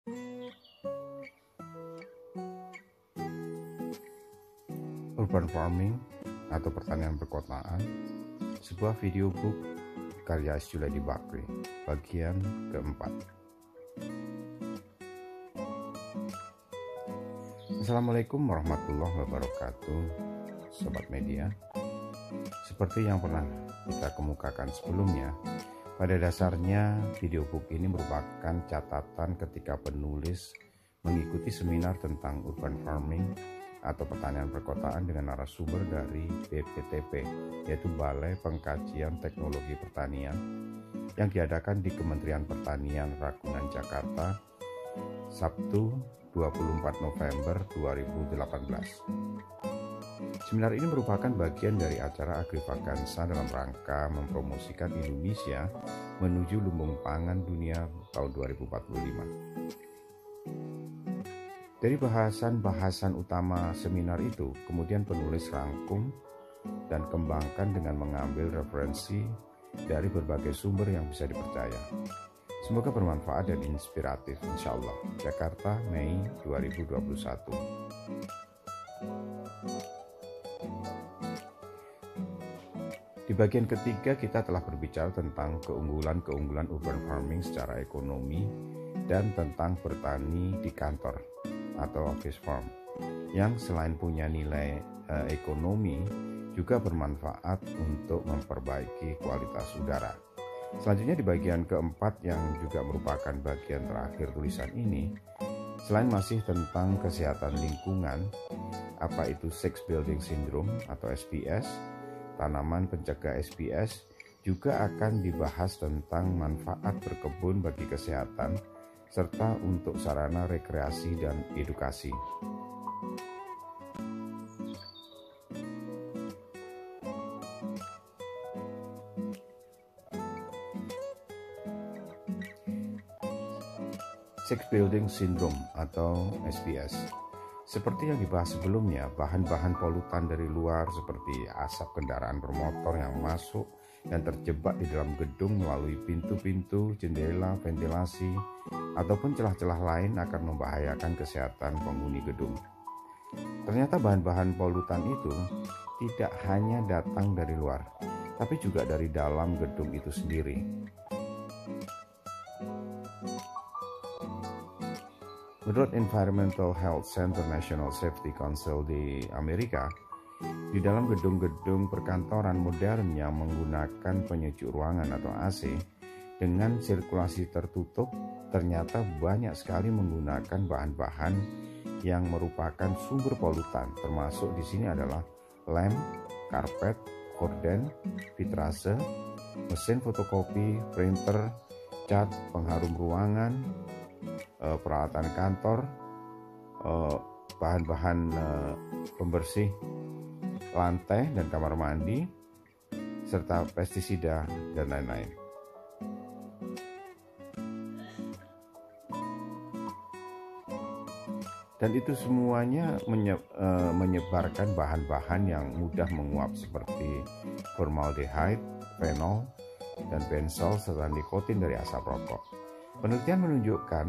Urban Farming atau Pertanian Perkotaan, sebuah video book karya Juledi Bakri, bagian keempat. Assalamualaikum warahmatullahi wabarakatuh, Sobat Media. Seperti yang pernah kita kemukakan sebelumnya, pada dasarnya video book ini merupakan catatan ketika penulis mengikuti seminar tentang urban farming atau pertanian perkotaan dengan narasumber dari BPTP, yaitu Balai Pengkajian Teknologi Pertanian, yang diadakan di Kementerian Pertanian Ragunan, Jakarta, Sabtu 24 November 2018. Seminar ini merupakan bagian dari acara Agrivaganza dalam rangka mempromosikan Indonesia menuju lumbung pangan dunia tahun 2045. Dari bahasan-bahasan utama seminar itu, kemudian penulis rangkum dan kembangkan dengan mengambil referensi dari berbagai sumber yang bisa dipercaya. Semoga bermanfaat dan inspiratif, insya Allah. Jakarta, Mei 2021. Di bagian ketiga kita telah berbicara tentang keunggulan-keunggulan urban farming secara ekonomi dan tentang bertani di kantor atau office farm yang selain punya nilai ekonomi juga bermanfaat untuk memperbaiki kualitas udara. Selanjutnya di bagian keempat yang juga merupakan bagian terakhir tulisan ini, selain masih tentang kesehatan lingkungan, apa itu Six Building Syndrome atau SPS, tanaman pencegah SPS, juga akan dibahas tentang manfaat berkebun bagi kesehatan serta untuk sarana rekreasi dan edukasi. Six Building Syndrome atau SPS. Seperti yang dibahas sebelumnya, bahan-bahan polutan dari luar seperti asap kendaraan bermotor yang masuk dan terjebak di dalam gedung melalui pintu-pintu, jendela, ventilasi, ataupun celah-celah lain akan membahayakan kesehatan penghuni gedung. Ternyata bahan-bahan polutan itu tidak hanya datang dari luar, tapi juga dari dalam gedung itu sendiri. Menurut Environmental Health Center National Safety Council di Amerika, di dalam gedung-gedung perkantoran modern yang menggunakan penyejuk ruangan atau AC dengan sirkulasi tertutup, ternyata banyak sekali menggunakan bahan-bahan yang merupakan sumber polutan, termasuk di sini adalah lem, karpet, gorden, vitrase, mesin fotokopi, printer, cat, pengharum ruangan, peralatan kantor, bahan-bahan pembersih lantai dan kamar mandi, serta pestisida dan lain-lain. Dan itu semuanya menyebarkan bahan-bahan yang mudah menguap seperti formaldehyde, fenol, dan benzol serta nikotin dari asap rokok. Penelitian menunjukkan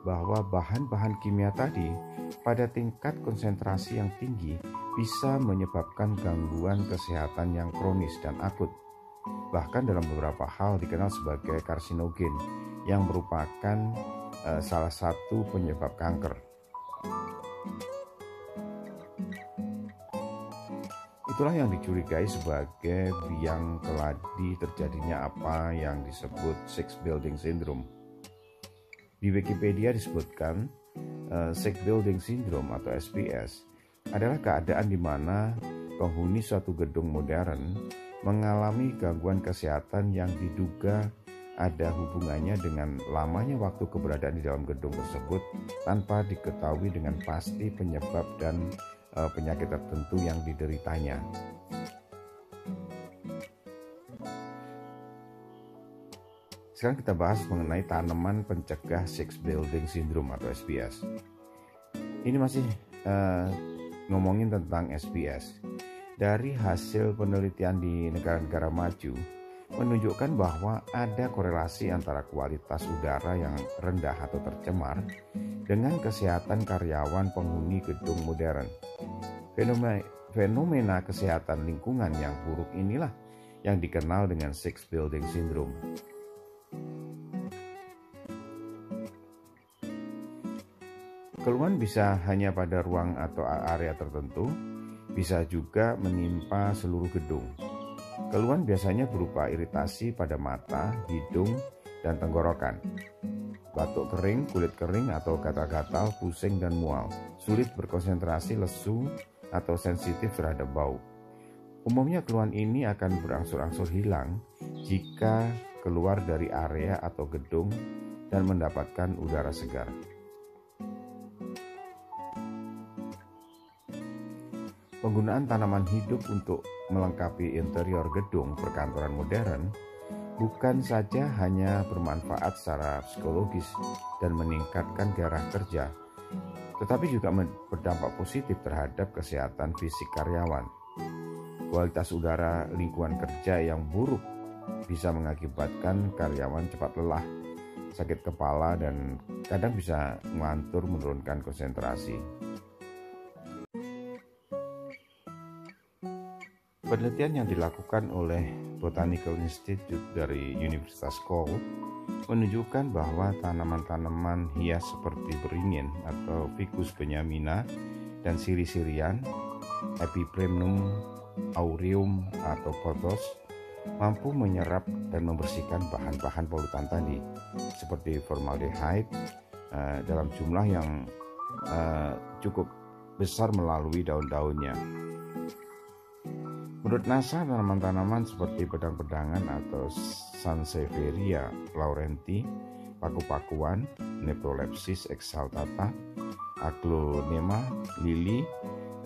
bahwa bahan-bahan kimia tadi pada tingkat konsentrasi yang tinggi bisa menyebabkan gangguan kesehatan yang kronis dan akut. Bahkan dalam beberapa hal dikenal sebagai karsinogen yang merupakan salah satu penyebab kanker. Itulah yang dicurigai sebagai biang keladi terjadinya apa yang disebut Six Building Syndrome. Di Wikipedia disebutkan Six Building Syndrome atau SPS adalah keadaan di mana penghuni suatu gedung modern mengalami gangguan kesehatan yang diduga ada hubungannya dengan lamanya waktu keberadaan di dalam gedung tersebut tanpa diketahui dengan pasti penyebab dan penyakit tertentu yang dideritanya. Sekarang kita bahas mengenai tanaman pencegah Six Building Syndrome atau SPS. Ini masih ngomongin tentang SPS. Dari hasil penelitian di negara-negara maju, menunjukkan bahwa ada korelasi antara kualitas udara yang rendah atau tercemar dengan kesehatan karyawan penghuni gedung modern. Fenomena kesehatan lingkungan yang buruk inilah yang dikenal dengan Six Building Syndrome. Keluhan bisa hanya pada ruang atau area tertentu, bisa juga menimpa seluruh gedung. Keluhan biasanya berupa iritasi pada mata, hidung, dan tenggorokan. Batuk kering, kulit kering atau gatal-gatal, pusing dan mual, sulit berkonsentrasi, lesu, atau sensitif terhadap bau. Umumnya keluhan ini akan berangsur-angsur hilang jika keluar dari area atau gedung dan mendapatkan udara segar. Penggunaan tanaman hidup untuk melengkapi interior gedung perkantoran modern bukan saja hanya bermanfaat secara psikologis dan meningkatkan gairah kerja, tetapi juga berdampak positif terhadap kesehatan fisik karyawan. Kualitas udara lingkungan kerja yang buruk bisa mengakibatkan karyawan cepat lelah, sakit kepala, dan kadang bisa ngantur, menurunkan konsentrasi. Penelitian yang dilakukan oleh Botanical Institute dari Universitas Cole menunjukkan bahwa tanaman-tanaman hias seperti beringin atau Ficus benyamina dan siri-sirian, Epipremnum aureum atau pothos mampu menyerap dan membersihkan bahan-bahan polutan tadi seperti formaldehyde dalam jumlah yang cukup besar melalui daun-daunnya. Menurut NASA, tanaman-tanaman seperti pedang-pedangan atau Sansevieria laurenti, paku-pakuan, Neprolepsis exaltata, Aglonema, lili,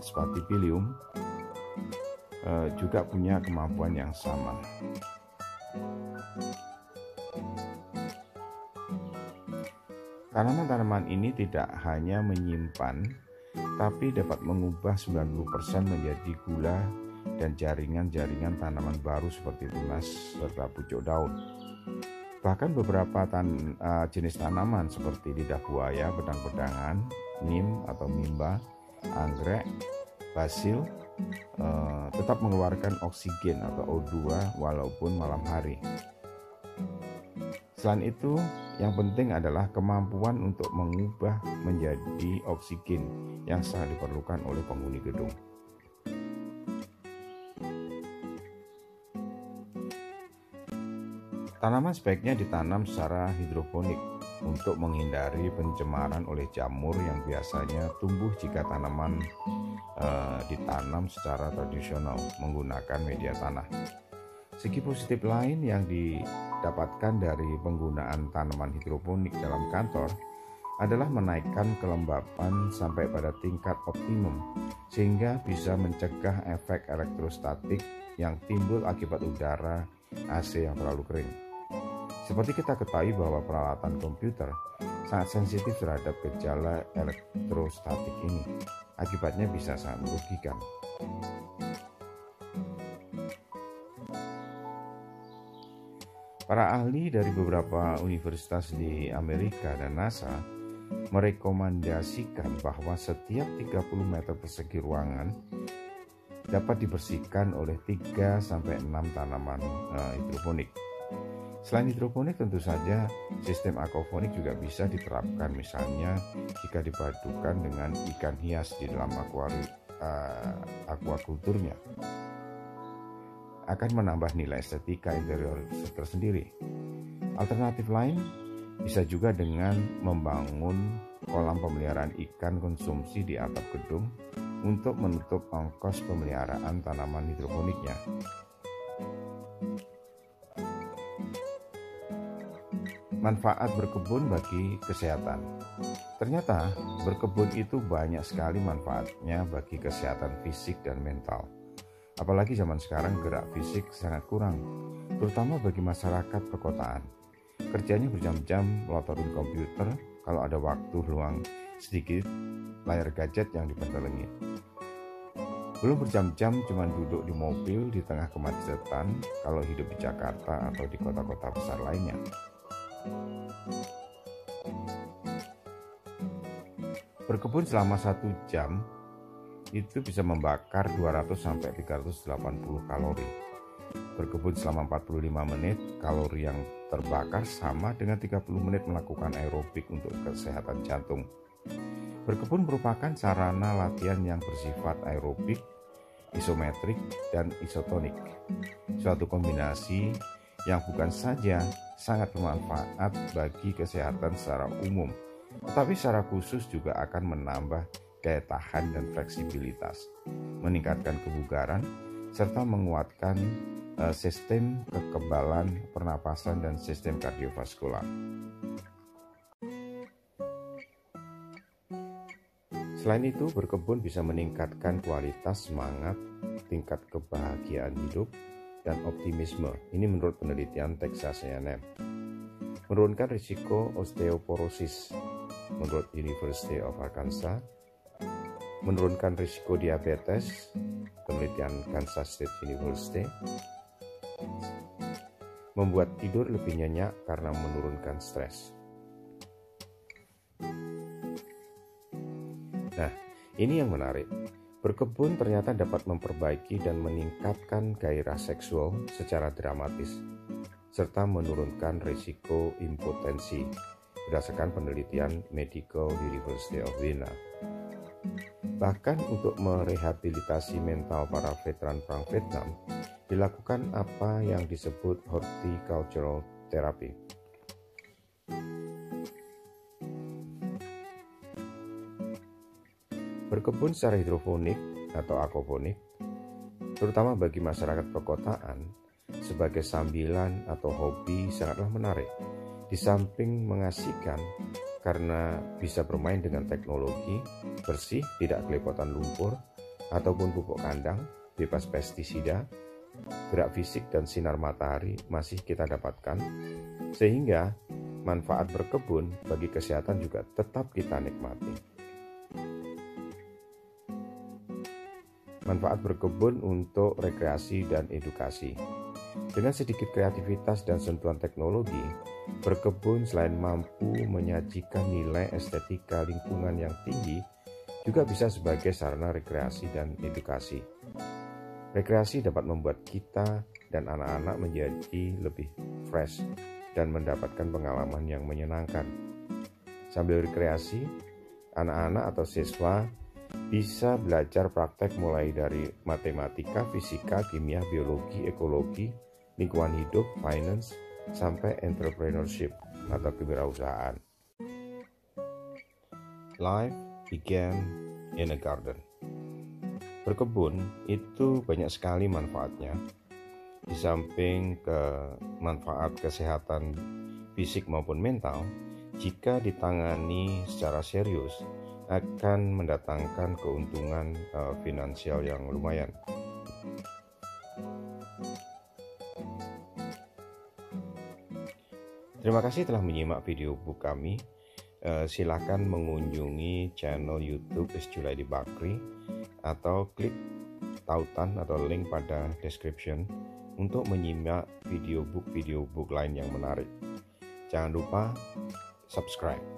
Spathiphyllum juga punya kemampuan yang sama. Tanaman-tanaman ini tidak hanya menyimpan, tapi dapat mengubah 90% menjadi gula dan jaringan-jaringan tanaman baru seperti tunas serta pucuk daun. Bahkan beberapa jenis tanaman seperti lidah buaya, pedang-pedangan, nim atau mimba, anggrek, basil tetap mengeluarkan oksigen atau O2 walaupun malam hari. Selain itu, yang penting adalah kemampuan untuk mengubah menjadi oksigen yang sangat diperlukan oleh penghuni gedung. Tanaman sebaiknya ditanam secara hidroponik untuk menghindari pencemaran oleh jamur yang biasanya tumbuh jika tanaman ditanam secara tradisional menggunakan media tanah. Segi positif lain yang didapatkan dari penggunaan tanaman hidroponik dalam kantor adalah menaikkan kelembapan sampai pada tingkat optimum sehingga bisa mencegah efek elektrostatik yang timbul akibat udara AC yang terlalu kering. Seperti kita ketahui bahwa peralatan komputer sangat sensitif terhadap gejala elektrostatik ini. Akibatnya bisa sangat merugikan. Para ahli dari beberapa universitas di Amerika dan NASA merekomendasikan bahwa setiap 30 meter persegi ruangan dapat dibersihkan oleh 3-6 tanaman hidroponik. Selain hidroponik, tentu saja sistem aquaponik juga bisa diterapkan, misalnya jika dipadukan dengan ikan hias di dalam aquakulturnya. Akan menambah nilai estetika interior tersendiri. Alternatif lain bisa juga dengan membangun kolam pemeliharaan ikan konsumsi di atap gedung untuk menutup ongkos pemeliharaan tanaman hidroponiknya. Manfaat berkebun bagi kesehatan. Ternyata berkebun itu banyak sekali manfaatnya bagi kesehatan fisik dan mental. Apalagi zaman sekarang gerak fisik sangat kurang, terutama bagi masyarakat perkotaan. Kerjanya berjam-jam melototin komputer, kalau ada waktu luang sedikit, layar gadget yang dipentelengi. Belum berjam-jam cuma duduk di mobil di tengah kemacetan kalau hidup di Jakarta atau di kota-kota besar lainnya. Berkebun selama 1 jam itu bisa membakar 200-380 kalori. Berkebun selama 45 menit, kalori yang terbakar sama dengan 30 menit melakukan aerobik untuk kesehatan jantung. Berkebun merupakan sarana latihan yang bersifat aerobik, isometrik, dan isotonik. Suatu kombinasi yang bukan saja sangat bermanfaat bagi kesehatan secara umum, tetapi secara khusus juga akan menambah daya tahan dan fleksibilitas, meningkatkan kebugaran, serta menguatkan sistem kekebalan pernapasan dan sistem kardiovaskular. Selain itu, berkebun bisa meningkatkan kualitas semangat, tingkat kebahagiaan hidup, dan optimisme. Ini menurut penelitian Texas A&M. Menurunkan risiko osteoporosis menurut University of Arkansas. Menurunkan risiko diabetes, penelitian Kansas State University. Membuat tidur lebih nyenyak karena menurunkan stres. Nah, ini yang menarik. Berkebun ternyata dapat memperbaiki dan meningkatkan gairah seksual secara dramatis, serta menurunkan risiko impotensi berdasarkan penelitian Medical University of Vienna. Bahkan untuk merehabilitasi mental para veteran Perang Vietnam, dilakukan apa yang disebut horticultural therapy. Berkebun secara hidroponik atau aquaponik, terutama bagi masyarakat perkotaan, sebagai sambilan atau hobi sangatlah menarik. Di samping mengasihkan karena bisa bermain dengan teknologi, bersih, tidak kelepotan lumpur, ataupun pupuk kandang, bebas pestisida, gerak fisik dan sinar matahari masih kita dapatkan, sehingga manfaat berkebun bagi kesehatan juga tetap kita nikmati. Manfaat berkebun untuk rekreasi dan edukasi. Dengan sedikit kreativitas dan sentuhan teknologi, berkebun selain mampu menyajikan nilai estetika lingkungan yang tinggi, juga bisa sebagai sarana rekreasi dan edukasi. Rekreasi dapat membuat kita dan anak-anak menjadi lebih fresh dan mendapatkan pengalaman yang menyenangkan. Sambil rekreasi, anak-anak atau siswa bisa belajar praktek mulai dari matematika, fisika, kimia, biologi, ekologi, lingkungan hidup, finance, sampai entrepreneurship atau kewirausahaan. Life began in a garden. Berkebun itu banyak sekali manfaatnya. Di samping ke manfaat kesehatan fisik maupun mental, jika ditangani secara serius, akan mendatangkan keuntungan finansial yang lumayan. Terima kasih telah menyimak video book kami. Silakan mengunjungi channel YouTube Junaidi Bakri atau klik tautan atau link pada description untuk menyimak video book lain yang menarik. Jangan lupa subscribe.